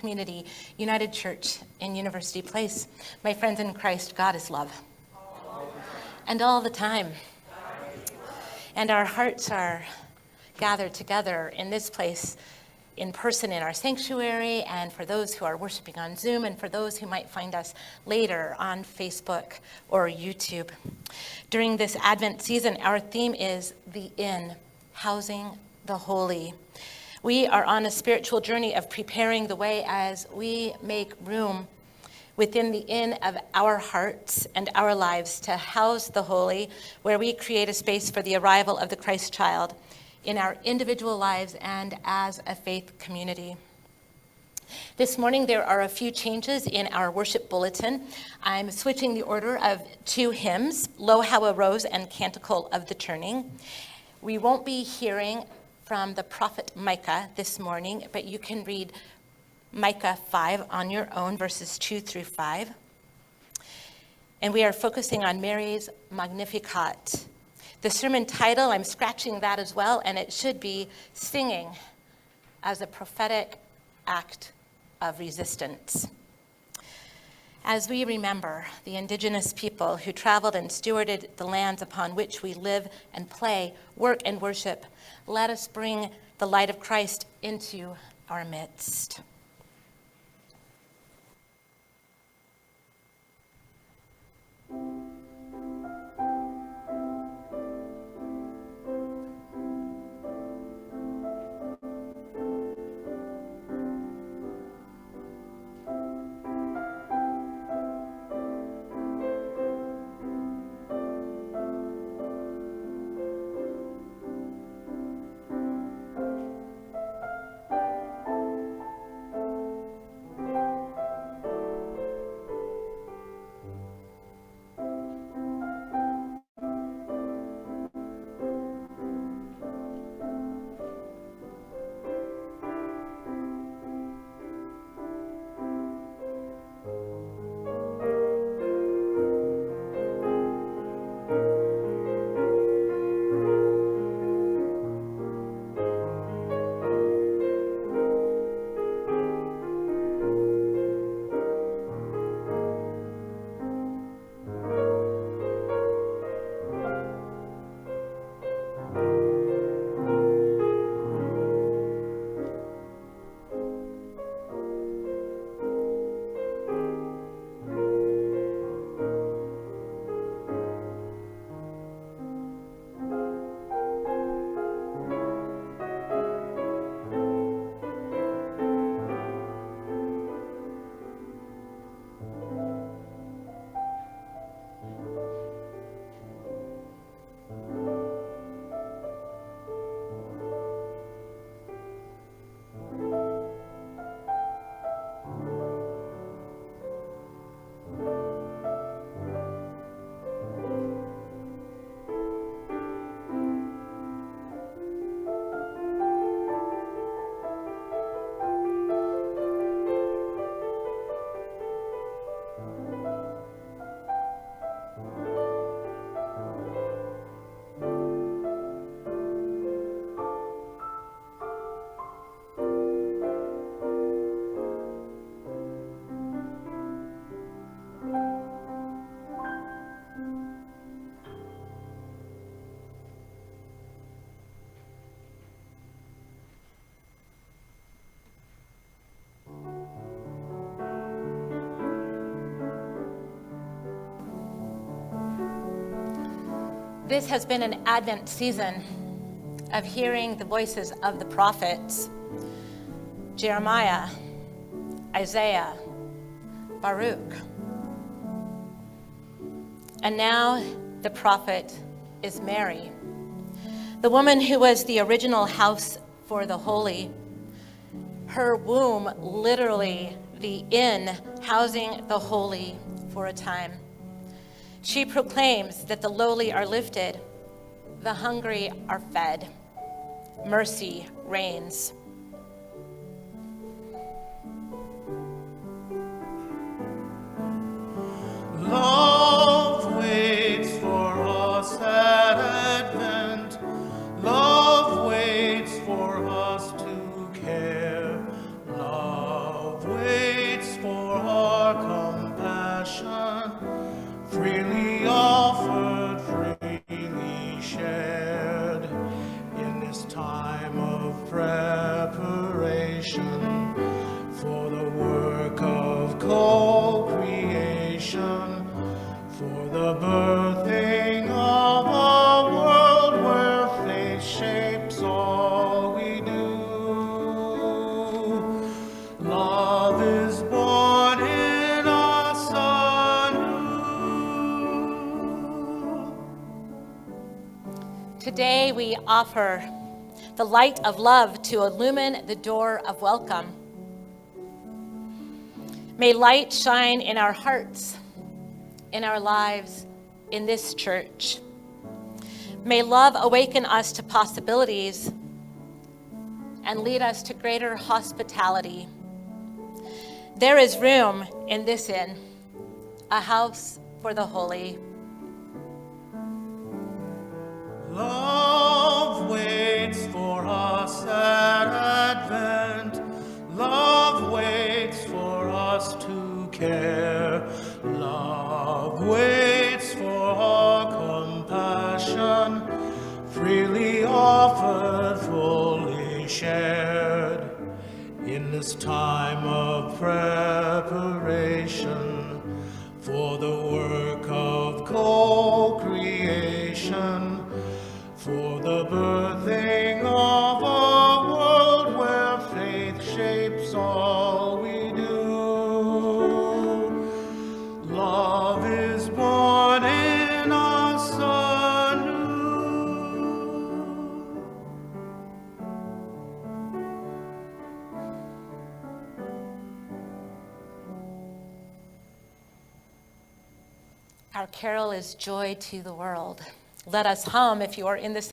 Community United Church in University Place. My friends in Christ, God is love. And all the time. And our hearts are gathered together in this place in person in our sanctuary, and for those who are worshiping on Zoom, and for those who might find us later on Facebook or YouTube. During this Advent season, our theme is the Inn, housing the holy. We are on a spiritual journey of preparing the way as we make room within the inn of our hearts and our lives to house the holy, where we create a space for the arrival of the Christ child in our individual lives and as a faith community. This morning, there are a few changes in our worship bulletin. I'm switching the order of two hymns, Lo How Arose and Canticle of the Turning. We won't be hearing from the prophet Micah this morning, but you can read Micah 5 on your own, verses 2 through 5. And we are focusing on Mary's Magnificat. The sermon title, I'm scratching that as well, and it should be Singing as a Prophetic Act of Resistance. As we remember the indigenous people who traveled and stewarded the lands upon which we live and play, work and worship, let us bring the light of Christ into our midst. This has been an Advent season of hearing the voices of the prophets, Jeremiah, Isaiah, Baruch. And now the prophet is Mary, the woman who was the original house for the holy. Her womb, literally the inn housing the holy for a time. She proclaims that the lowly are lifted, the hungry are fed, mercy reigns. Love waits for us at Advent. Love waits for us to care. Love waits compassion, freely offered, freely shared. In this time of preparation for the work of co-creation, for the birthing of a world where faith shapes all we do. Love is born in us anew. Today we offer the light of love to illumine the door of welcome. May light shine in our hearts, in our lives, in this church. May love awaken us to possibilities and lead us to greater hospitality. There is room in this inn, a house for the holy. Love waits for us at Advent. Love waits for us to care. Love waits for our compassion, freely offered, fully shared. In this time of preparation for the work of co-creation, for the birthing of a world where faith shapes all we do. Love is born in us anew. Our carol is Joy to the World. Let us hum, if you are in this